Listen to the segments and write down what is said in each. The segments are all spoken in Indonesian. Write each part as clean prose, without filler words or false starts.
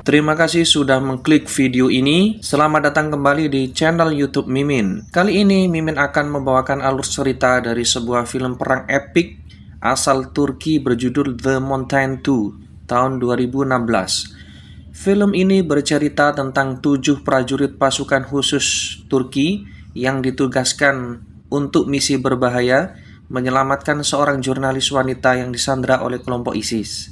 Terima kasih sudah mengklik video ini. Selamat datang kembali di channel YouTube Mimin. Kali ini Mimin akan membawakan alur cerita dari sebuah film perang epik asal Turki berjudul The Mountain 2 tahun 2016. Film ini bercerita tentang 7 prajurit pasukan khusus Turki yang ditugaskan untuk misi berbahaya menyelamatkan seorang jurnalis wanita yang disandra oleh kelompok ISIS.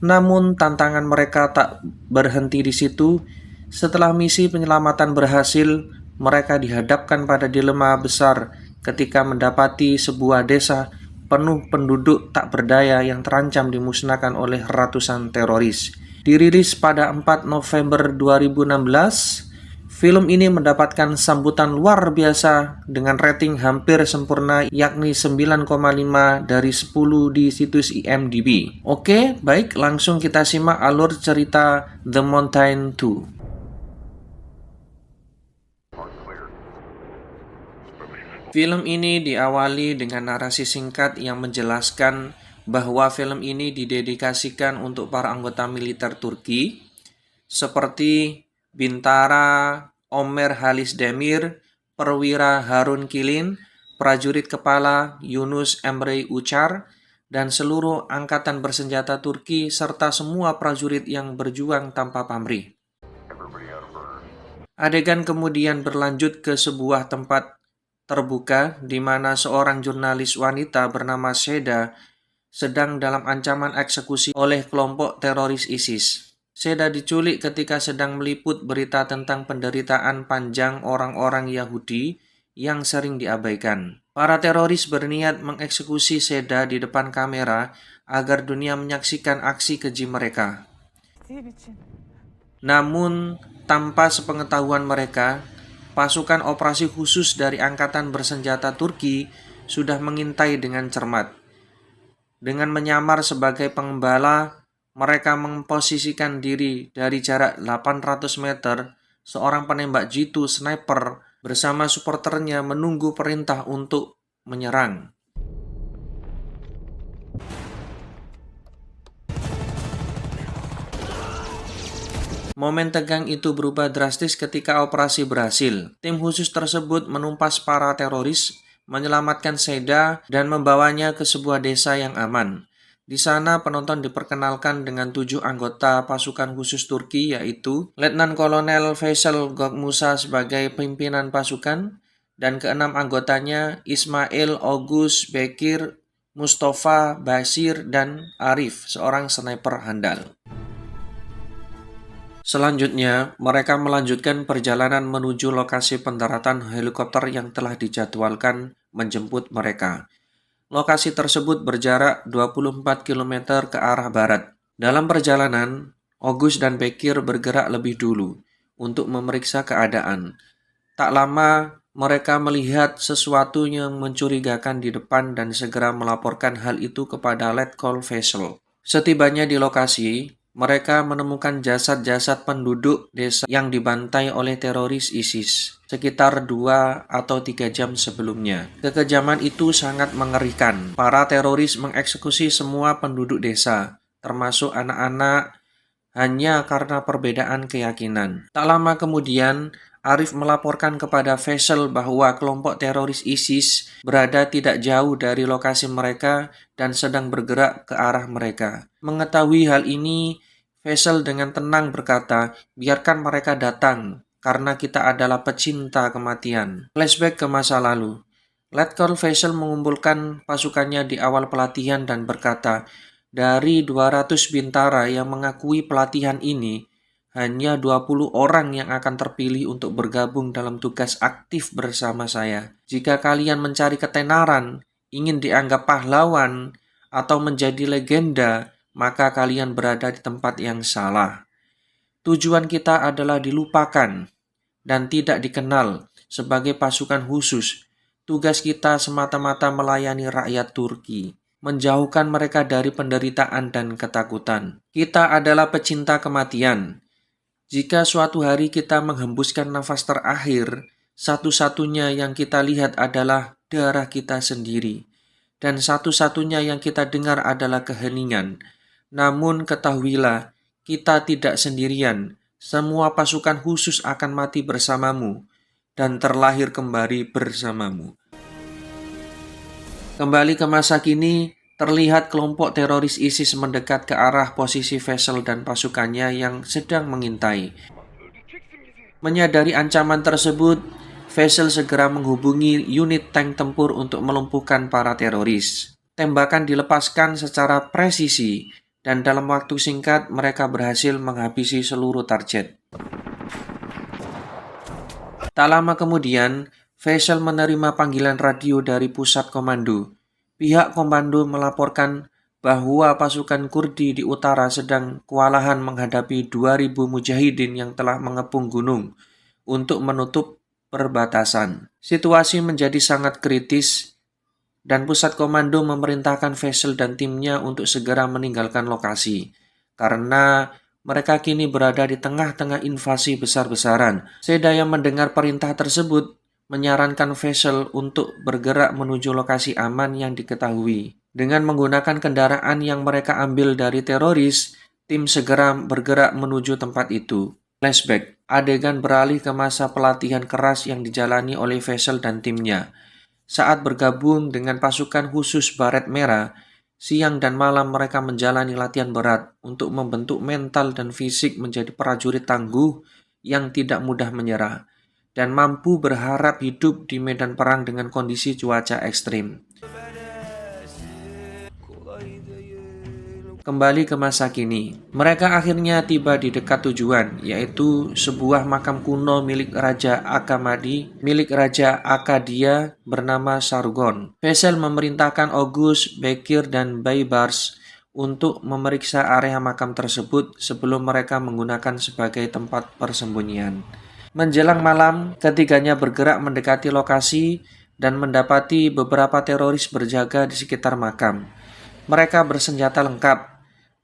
Namun tantangan mereka tak berhenti di situ. Setelah misi penyelamatan berhasil, mereka dihadapkan pada dilema besar ketika mendapati sebuah desa penuh penduduk tak berdaya yang terancam dimusnahkan oleh ratusan teroris. Dirilis pada 4 November 2016, film ini mendapatkan sambutan luar biasa dengan rating hampir sempurna yakni 9,5 dari 10 di situs IMDb. Oke, baik, langsung kita simak alur cerita The Mountain 2. Film ini diawali dengan narasi singkat yang menjelaskan bahwa film ini didedikasikan untuk para anggota militer Turki seperti Bintara Omer Halis Demir, Perwira Harun Kilin, prajurit kepala Yunus Emre Ucar, dan seluruh angkatan bersenjata Turki serta semua prajurit yang berjuang tanpa pamrih. Adegan kemudian berlanjut ke sebuah tempat terbuka di mana seorang jurnalis wanita bernama Seda sedang dalam ancaman eksekusi oleh kelompok teroris ISIS. Seda diculik ketika sedang meliput berita tentang penderitaan panjang orang-orang Yahudi yang sering diabaikan. Para teroris berniat mengeksekusi Seda di depan kamera agar dunia menyaksikan aksi keji mereka. Namun, tanpa sepengetahuan mereka, pasukan operasi khusus dari Angkatan Bersenjata Turki sudah mengintai dengan cermat. Dengan menyamar sebagai pengembala, mereka memposisikan diri dari jarak 800 meter. Seorang penembak jitu sniper bersama supporternya menunggu perintah untuk menyerang. Momen tegang itu berubah drastis ketika operasi berhasil. Tim khusus tersebut menumpas para teroris, menyelamatkan Seda, dan membawanya ke sebuah desa yang aman. Di sana penonton diperkenalkan dengan 7 anggota pasukan khusus Turki, yaitu Letnan Kolonel Faisal Gokmusa sebagai pimpinan pasukan, dan ke-6 anggotanya Ismail, Ogus, Bekir, Mustafa, Basir, dan Arif, seorang sniper handal. Selanjutnya, mereka melanjutkan perjalanan menuju lokasi pendaratan helikopter yang telah dijadwalkan menjemput mereka. Lokasi tersebut berjarak 24 km ke arah barat. Dalam perjalanan, Ogus dan Bekir bergerak lebih dulu untuk memeriksa keadaan. Tak lama, mereka melihat sesuatu yang mencurigakan di depan dan segera melaporkan hal itu kepada Letkol Faisal. Setibanya di lokasi, mereka menemukan jasad-jasad penduduk desa yang dibantai oleh teroris ISIS sekitar 2 atau 3 jam sebelumnya. Kekejaman itu sangat mengerikan. Para teroris mengeksekusi semua penduduk desa, termasuk anak-anak, hanya karena perbedaan keyakinan. Tak lama kemudian, Arif melaporkan kepada Faisal bahwa kelompok teroris ISIS berada tidak jauh dari lokasi mereka dan sedang bergerak ke arah mereka. Mengetahui hal ini, Faisal dengan tenang berkata, "Biarkan mereka datang, karena kita adalah pecinta kematian." Flashback ke masa lalu. Letkol Faisal mengumpulkan pasukannya di awal pelatihan dan berkata, "Dari 200 bintara yang mengakui pelatihan ini, hanya 20 orang yang akan terpilih untuk bergabung dalam tugas aktif bersama saya. Jika kalian mencari ketenaran, ingin dianggap pahlawan, atau menjadi legenda, maka kalian berada di tempat yang salah. Tujuan kita adalah dilupakan dan tidak dikenal sebagai pasukan khusus. Tugas kita semata-mata melayani rakyat Turki, menjauhkan mereka dari penderitaan dan ketakutan. Kita adalah pecinta kematian. Jika suatu hari kita menghembuskan nafas terakhir, satu-satunya yang kita lihat adalah darah kita sendiri. Dan satu-satunya yang kita dengar adalah keheningan. Namun ketahuilah, kita tidak sendirian. Semua pasukan khusus akan mati bersamamu dan terlahir kembali bersamamu. Kembali ke masa kini, terlihat kelompok teroris ISIS mendekat ke arah posisi Faisal dan pasukannya yang sedang mengintai. Menyadari ancaman tersebut, Faisal segera menghubungi unit tank tempur untuk melumpuhkan para teroris. Tembakan dilepaskan secara presisi, dan dalam waktu singkat mereka berhasil menghabisi seluruh target. Tak lama kemudian, Faisal menerima panggilan radio dari pusat komando. Pihak komando melaporkan bahwa pasukan Kurdi di utara sedang kewalahan menghadapi 2.000 mujahidin yang telah mengepung gunung untuk menutup perbatasan. Situasi menjadi sangat kritis dan pusat komando memerintahkan Faisal dan timnya untuk segera meninggalkan lokasi karena mereka kini berada di tengah-tengah invasi besar-besaran. Sedaya mendengar perintah tersebut menyarankan Faisal untuk bergerak menuju lokasi aman yang diketahui. Dengan menggunakan kendaraan yang mereka ambil dari teroris, tim segera bergerak menuju tempat itu. Flashback, adegan beralih ke masa pelatihan keras yang dijalani oleh Faisal dan timnya. Saat bergabung dengan pasukan khusus Baret Merah, siang dan malam mereka menjalani latihan berat untuk membentuk mental dan fisik menjadi prajurit tangguh yang tidak mudah menyerah dan mampu berharap hidup di medan perang dengan kondisi cuaca ekstrim. Kembali ke masa kini, mereka akhirnya tiba di dekat tujuan, yaitu sebuah makam kuno milik Raja Akadia bernama Sargon. Faisal memerintahkan Oghuz, Bekir, dan Baibars untuk memeriksa area makam tersebut sebelum mereka menggunakan sebagai tempat persembunyian. Menjelang malam, ketiganya bergerak mendekati lokasi dan mendapati beberapa teroris berjaga di sekitar makam. Mereka bersenjata lengkap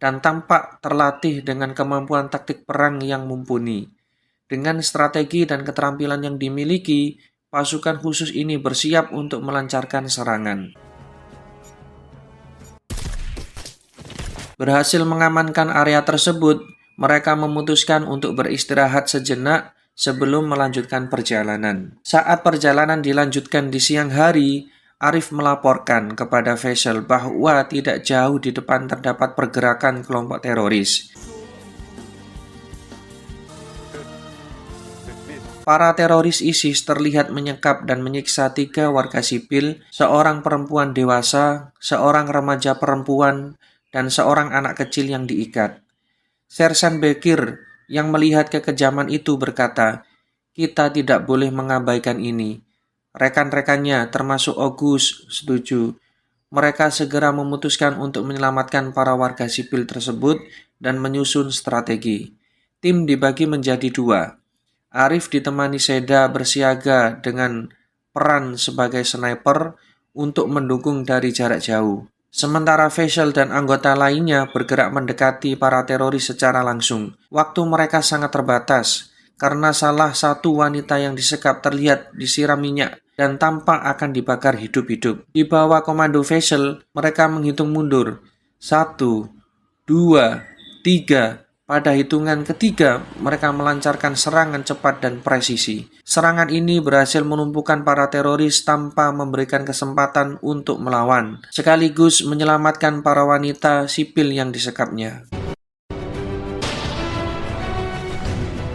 dan tampak terlatih dengan kemampuan taktik perang yang mumpuni. Dengan strategi dan keterampilan yang dimiliki, pasukan khusus ini bersiap untuk melancarkan serangan. Berhasil mengamankan area tersebut, mereka memutuskan untuk beristirahat sejenak sebelum melanjutkan perjalanan. Saat perjalanan dilanjutkan di siang hari, Arif melaporkan kepada Faisal bahwa tidak jauh di depan terdapat pergerakan kelompok teroris. Para teroris ISIS terlihat menyekap dan menyiksa 3 warga sipil, seorang perempuan dewasa, seorang remaja perempuan, dan seorang anak kecil yang diikat. Sersan Bekir yang melihat kekejaman itu berkata, "Kita tidak boleh mengabaikan ini." Rekan-rekannya termasuk Oghuz setuju. Mereka segera memutuskan untuk menyelamatkan para warga sipil tersebut dan menyusun strategi. Tim dibagi menjadi 2. Arif ditemani Seda bersiaga dengan peran sebagai sniper untuk mendukung dari jarak jauh. Sementara Faisal dan anggota lainnya bergerak mendekati para teroris secara langsung. Waktu mereka sangat terbatas karena salah satu wanita yang disekap terlihat disiram minyak dan tampak akan dibakar hidup-hidup. Di bawah komando Faisal, mereka menghitung mundur. 1, 2, 3. Pada hitungan ketiga, mereka melancarkan serangan cepat dan presisi. Serangan ini berhasil menumpukan para teroris tanpa memberikan kesempatan untuk melawan, sekaligus menyelamatkan para wanita sipil yang disekapnya.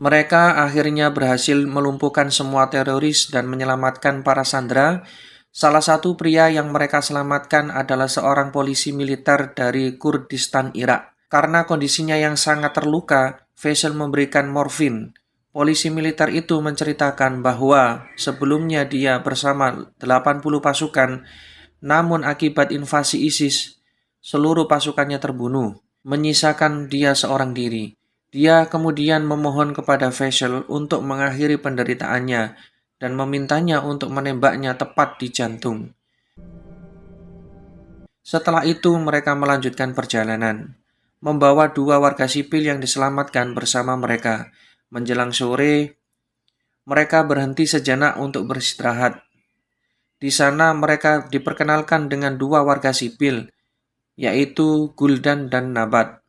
Mereka akhirnya berhasil melumpuhkan semua teroris dan menyelamatkan para sandera. Salah satu pria yang mereka selamatkan adalah seorang polisi militer dari Kurdistan, Irak. Karena kondisinya yang sangat terluka, Faisal memberikan morfin. Polisi militer itu menceritakan bahwa sebelumnya dia bersama 80 pasukan, namun akibat invasi ISIS, seluruh pasukannya terbunuh, menyisakan dia seorang diri. Dia kemudian memohon kepada Faisal untuk mengakhiri penderitaannya dan memintanya untuk menembaknya tepat di jantung. Setelah itu mereka melanjutkan perjalanan, membawa 2 warga sipil yang diselamatkan bersama mereka. Menjelang sore, mereka berhenti sejenak untuk beristirahat. Di sana mereka diperkenalkan dengan 2 warga sipil, yaitu Guldan dan Nabat.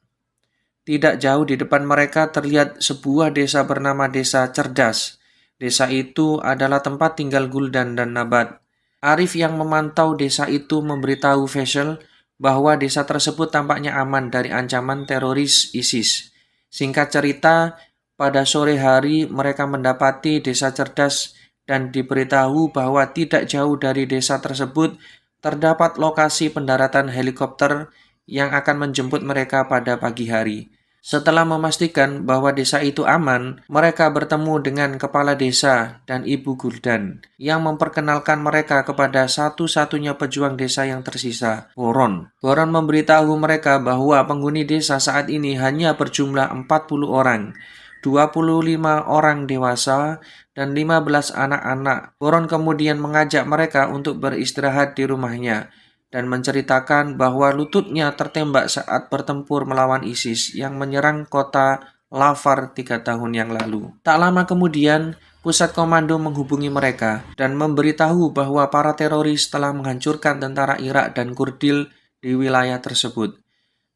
Tidak jauh di depan mereka terlihat sebuah desa bernama Desa Cerdas. Desa itu adalah tempat tinggal Guldan dan Nabat. Arif yang memantau desa itu memberitahu Faisal bahwa desa tersebut tampaknya aman dari ancaman teroris ISIS. Singkat cerita, pada sore hari mereka mendapati desa Cerdas dan diberitahu bahwa tidak jauh dari desa tersebut terdapat lokasi pendaratan helikopter yang akan menjemput mereka pada pagi hari. Setelah memastikan bahwa desa itu aman, mereka bertemu dengan kepala desa dan Ibu Guldan yang memperkenalkan mereka kepada satu-satunya pejuang desa yang tersisa, Boron. Boron memberitahu mereka bahwa penghuni desa saat ini hanya berjumlah 40 orang, 25 orang dewasa, dan 15 anak-anak. Boron kemudian mengajak mereka untuk beristirahat di rumahnya dan menceritakan bahwa lututnya tertembak saat bertempur melawan ISIS yang menyerang kota Lafar 3 tahun yang lalu. Tak lama kemudian, pusat komando menghubungi mereka dan memberitahu bahwa para teroris telah menghancurkan tentara Irak dan Kurdil di wilayah tersebut.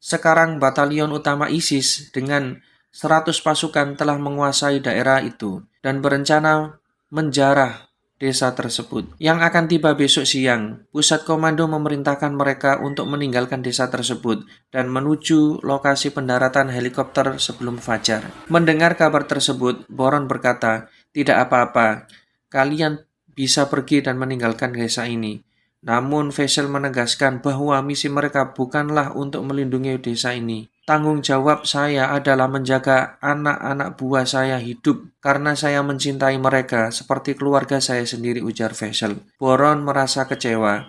Sekarang batalion utama ISIS dengan 100 pasukan telah menguasai daerah itu dan berencana menjarah desa tersebut. Yang akan tiba besok siang, pusat komando memerintahkan mereka untuk meninggalkan desa tersebut dan menuju lokasi pendaratan helikopter sebelum fajar. Mendengar kabar tersebut, Boron berkata, "Tidak apa-apa, kalian bisa pergi dan meninggalkan desa ini." Namun Faisal menegaskan bahwa misi mereka bukanlah untuk melindungi desa ini. Tanggung jawab saya adalah menjaga anak-anak buah saya hidup karena saya mencintai mereka seperti keluarga saya sendiri, ujar Faisal. Boron merasa kecewa,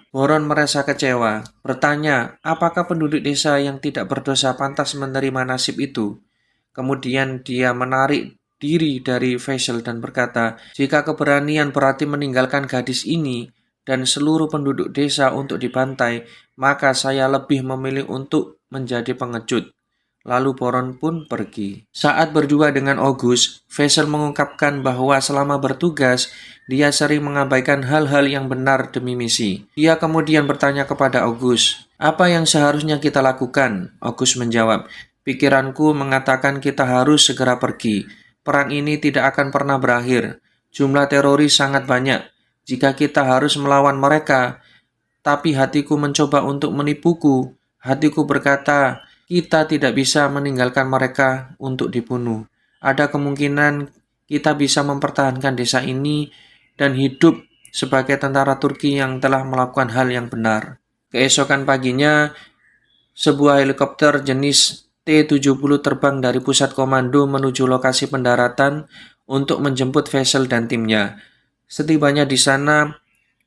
bertanya apakah penduduk desa yang tidak berdosa pantas menerima nasib itu. Kemudian dia menarik diri dari Faisal dan berkata, jika keberanian berarti meninggalkan gadis ini dan seluruh penduduk desa untuk dibantai, maka saya lebih memilih untuk menjadi pengecut. Lalu Boron pun pergi. Saat berdua dengan Ogus, Faisal mengungkapkan bahwa selama bertugas, dia sering mengabaikan hal-hal yang benar demi misi. Dia kemudian bertanya kepada Ogus, "Apa yang seharusnya kita lakukan?" Ogus menjawab, "Pikiranku mengatakan kita harus segera pergi. Perang ini tidak akan pernah berakhir. Jumlah teroris sangat banyak. Jika kita harus melawan mereka, tapi hatiku mencoba untuk menipuku. Hatiku berkata, kita tidak bisa meninggalkan mereka untuk dibunuh. Ada kemungkinan kita bisa mempertahankan desa ini dan hidup sebagai tentara Turki yang telah melakukan hal yang benar." Keesokan paginya, sebuah helikopter jenis T-70 terbang dari pusat komando menuju lokasi pendaratan untuk menjemput Faisal dan timnya. Setibanya di sana,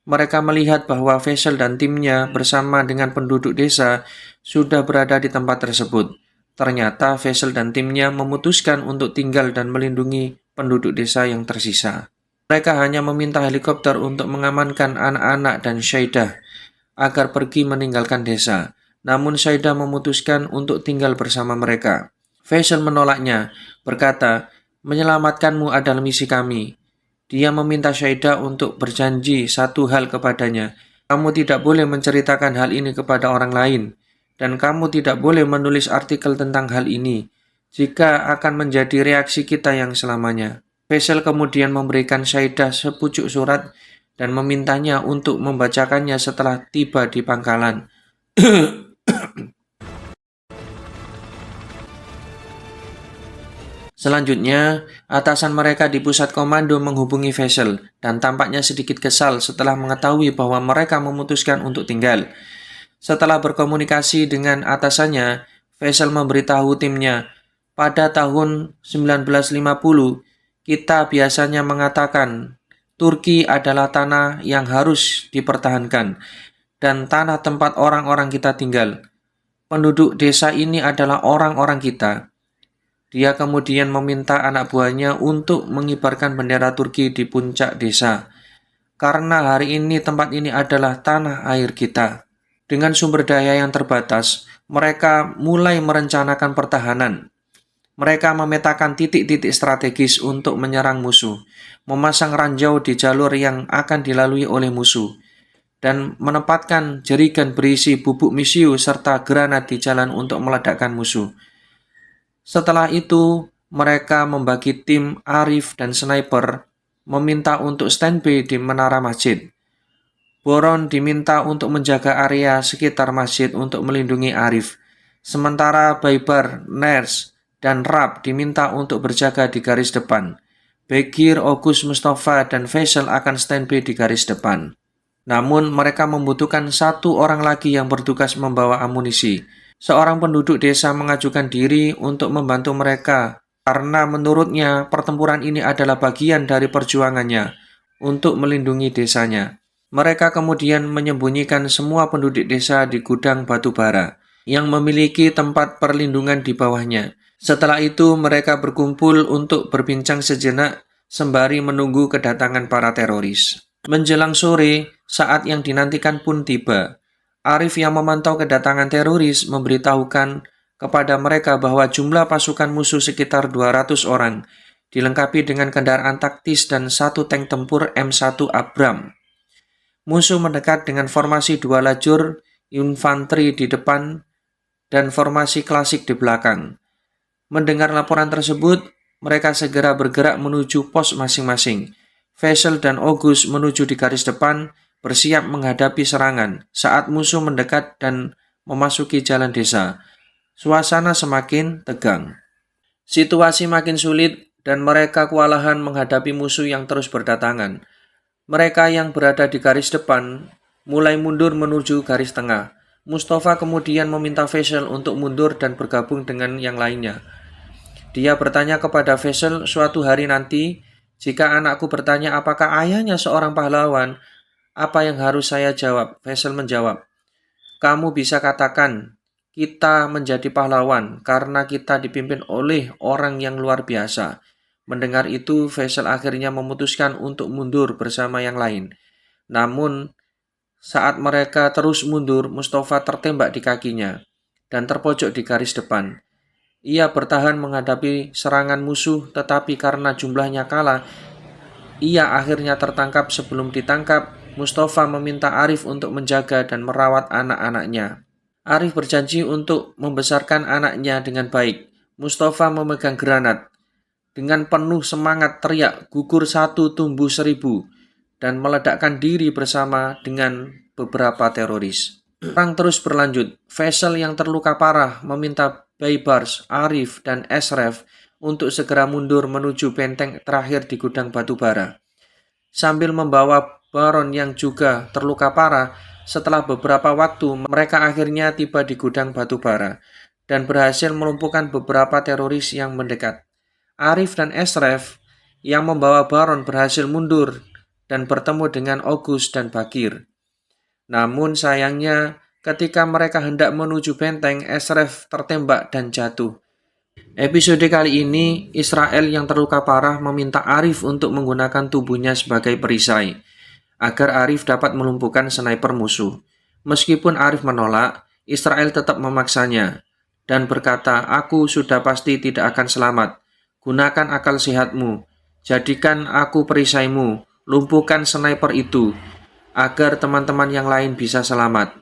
mereka melihat bahwa Faisal dan timnya bersama dengan penduduk desa sudah berada di tempat tersebut. Ternyata Faisal dan timnya memutuskan untuk tinggal dan melindungi penduduk desa yang tersisa. Mereka hanya meminta helikopter untuk mengamankan anak-anak dan Syaidah agar pergi meninggalkan desa. Namun Syaidah memutuskan untuk tinggal bersama mereka. Faisal menolaknya, berkata, "Menyelamatkanmu adalah misi kami." Dia meminta Syaidah untuk berjanji satu hal kepadanya. "Kamu tidak boleh menceritakan hal ini kepada orang lain. Dan kamu tidak boleh menulis artikel tentang hal ini. Jika akan menjadi reaksi kita yang selamanya." Faisal kemudian memberikan Syaidah sepucuk surat dan memintanya untuk membacakannya setelah tiba di pangkalan. Selanjutnya, atasan mereka di pusat komando menghubungi Faisal dan tampaknya sedikit kesal setelah mengetahui bahwa mereka memutuskan untuk tinggal. Setelah berkomunikasi dengan atasannya, Faisal memberitahu timnya, pada tahun 1950, kita biasanya mengatakan Turki adalah tanah yang harus dipertahankan dan tanah tempat orang-orang kita tinggal. Penduduk desa ini adalah orang-orang kita. Dia kemudian meminta anak buahnya untuk mengibarkan bendera Turki di puncak desa. Karena hari ini tempat ini adalah tanah air kita. Dengan sumber daya yang terbatas, mereka mulai merencanakan pertahanan. Mereka memetakan titik-titik strategis untuk menyerang musuh, memasang ranjau di jalur yang akan dilalui oleh musuh, dan menempatkan jerigen berisi bubuk misiu serta granat di jalan untuk meledakkan musuh. Setelah itu, mereka membagi tim Arif dan sniper meminta untuk standby di menara masjid. Boron diminta untuk menjaga area sekitar masjid untuk melindungi Arif. Sementara Baibar, Ners, dan Rab diminta untuk berjaga di garis depan. Bekir, Ogus, Mustafa, dan Faisal akan standby di garis depan. Namun mereka membutuhkan satu orang lagi yang bertugas membawa amunisi. Seorang penduduk desa mengajukan diri untuk membantu mereka karena menurutnya pertempuran ini adalah bagian dari perjuangannya untuk melindungi desanya. Mereka kemudian menyembunyikan semua penduduk desa di gudang batu bara yang memiliki tempat perlindungan di bawahnya. Setelah itu mereka berkumpul untuk berbincang sejenak sembari menunggu kedatangan para teroris. Menjelang sore, saat yang dinantikan pun tiba. Arif yang memantau kedatangan teroris memberitahukan kepada mereka bahwa jumlah pasukan musuh sekitar 200 orang, dilengkapi dengan kendaraan taktis dan satu tank tempur M1 Abram. Musuh mendekat dengan formasi dua lajur, infanteri di depan, dan formasi klasik di belakang. Mendengar laporan tersebut, mereka segera bergerak menuju pos masing-masing. Faisal dan Ogus menuju di garis depan, bersiap menghadapi serangan saat musuh mendekat dan memasuki jalan desa. Suasana semakin tegang. Situasi makin sulit dan mereka kewalahan menghadapi musuh yang terus berdatangan. Mereka yang berada di garis depan mulai mundur menuju garis tengah. Mustafa kemudian meminta Faisal untuk mundur dan bergabung dengan yang lainnya. Dia bertanya kepada Faisal, suatu hari nanti, jika anakku bertanya apakah ayahnya seorang pahlawan, apa yang harus saya jawab? Faisal menjawab, kamu bisa katakan, kita menjadi pahlawan karena kita dipimpin oleh orang yang luar biasa. Mendengar itu, Faisal akhirnya memutuskan untuk mundur bersama yang lain. Namun, saat mereka terus mundur, Mustafa tertembak di kakinya dan terpojok di garis depan. Ia bertahan menghadapi serangan musuh, tetapi karena jumlahnya kalah, ia akhirnya tertangkap. Sebelum ditangkap, Mustafa meminta Arif untuk menjaga dan merawat anak-anaknya. Arif berjanji untuk membesarkan anaknya dengan baik. Mustafa memegang granat. Dengan penuh semangat teriak, gugur satu tumbuh seribu, dan meledakkan diri bersama dengan beberapa teroris. Perang terus berlanjut. Faisal yang terluka parah meminta Baibars, Arif, dan Esref untuk segera mundur menuju benteng terakhir di gudang batu bara. Sambil membawa Baron yang juga terluka parah, setelah beberapa waktu mereka akhirnya tiba di gudang batu bara dan berhasil melumpuhkan beberapa teroris yang mendekat. Arif dan Esref yang membawa Baron berhasil mundur dan bertemu dengan Ogus dan Bakir. Namun sayangnya, ketika mereka hendak menuju benteng, Esref tertembak dan jatuh. Episode kali ini, Israel yang terluka parah meminta Arif untuk menggunakan tubuhnya sebagai perisai, agar Arif dapat melumpuhkan sniper musuh. Meskipun Arif menolak, Israel tetap memaksanya, dan berkata, aku sudah pasti tidak akan selamat. Gunakan akal sehatmu, jadikan aku perisaimu, lumpuhkan sniper itu, agar teman-teman yang lain bisa selamat.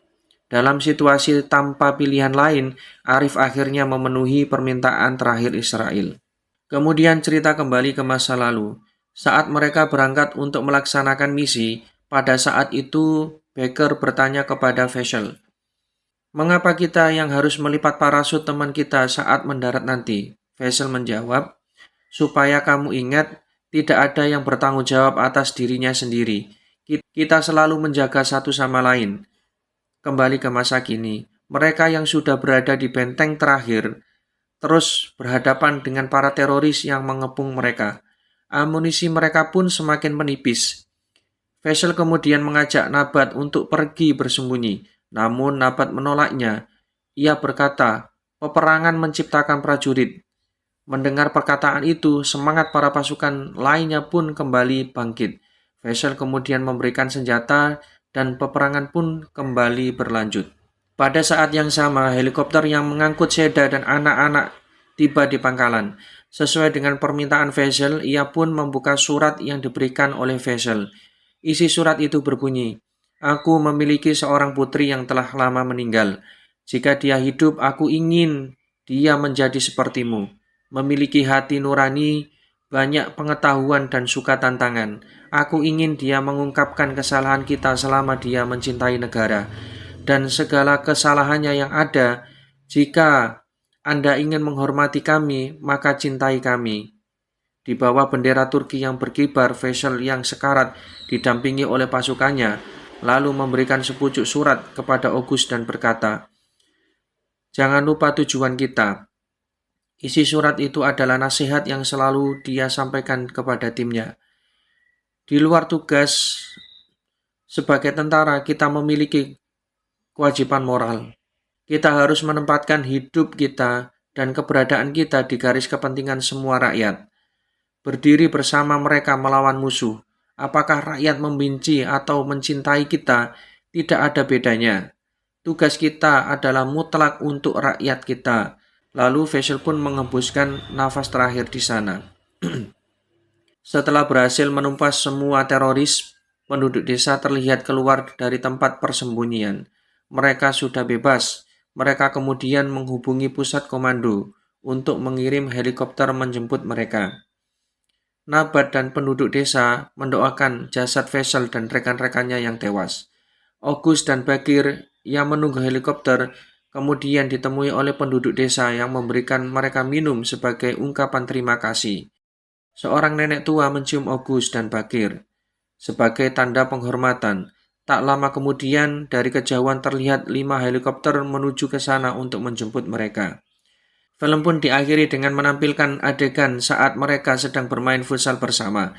Dalam situasi tanpa pilihan lain, Arif akhirnya memenuhi permintaan terakhir Israel. Kemudian cerita kembali ke masa lalu. Saat mereka berangkat untuk melaksanakan misi, pada saat itu Baker bertanya kepada Faisal, mengapa kita yang harus melipat parasut teman kita saat mendarat nanti? Faisal menjawab, supaya kamu ingat, tidak ada yang bertanggung jawab atas dirinya sendiri. Kita selalu menjaga satu sama lain. Kembali ke masa kini, mereka yang sudah berada di benteng terakhir terus berhadapan dengan para teroris yang mengepung mereka. Amunisi mereka pun semakin menipis. Faisal kemudian mengajak Nabat untuk pergi bersembunyi, namun Nabat menolaknya. Ia berkata, peperangan menciptakan prajurit. Mendengar perkataan itu, semangat para pasukan lainnya pun kembali bangkit. Faisal kemudian memberikan senjata dan peperangan pun kembali berlanjut. Pada saat yang sama, helikopter yang mengangkut Seda dan anak-anak tiba di pangkalan. Sesuai dengan permintaan Faisal, ia pun membuka surat yang diberikan oleh Faisal. Isi surat itu berbunyi, aku memiliki seorang putri yang telah lama meninggal. Jika dia hidup, aku ingin dia menjadi sepertimu. memiliki hati nurani, banyak pengetahuan dan suka tantangan. Aku ingin dia mengungkapkan kesalahan kita selama dia mencintai negara dan segala kesalahannya yang ada. Jika Anda ingin menghormati kami, maka cintai kami. Di bawah bendera Turki yang berkibar, Faisal yang sekarat didampingi oleh pasukannya, lalu memberikan sepucuk surat kepada August dan berkata, "Jangan lupa tujuan kita." Isi surat itu adalah nasihat yang selalu dia sampaikan kepada timnya. Di luar tugas sebagai tentara, kita memiliki kewajiban moral. Kita harus menempatkan hidup kita dan keberadaan kita di garis kepentingan semua rakyat. Berdiri bersama mereka melawan musuh. Apakah rakyat membenci atau mencintai kita? Tidak ada bedanya. Tugas kita adalah mutlak untuk rakyat kita. Lalu Faisal pun mengembuskan nafas terakhir di sana. Setelah berhasil menumpas semua teroris, penduduk desa terlihat keluar dari tempat persembunyian. Mereka sudah bebas. Mereka kemudian menghubungi pusat komando untuk mengirim helikopter menjemput mereka. Nabat dan penduduk desa mendoakan jasad Faisal dan rekan-rekannya yang tewas. August dan Bakir yang menunggu helikopter kemudian ditemui oleh penduduk desa yang memberikan mereka minum sebagai ungkapan terima kasih. Seorang nenek tua mencium August dan Bakir sebagai tanda penghormatan. Tak lama kemudian, dari kejauhan terlihat 5 helikopter menuju ke sana untuk menjemput mereka. Film pun diakhiri dengan menampilkan adegan saat mereka sedang bermain futsal bersama.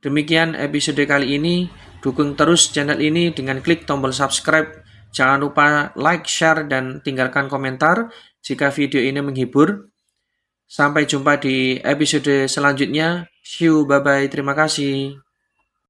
Demikian episode kali ini. Dukung terus channel ini dengan klik tombol subscribe. Jangan lupa like, share, dan tinggalkan komentar jika video ini menghibur. Sampai jumpa di episode selanjutnya. See you, bye-bye, terima kasih.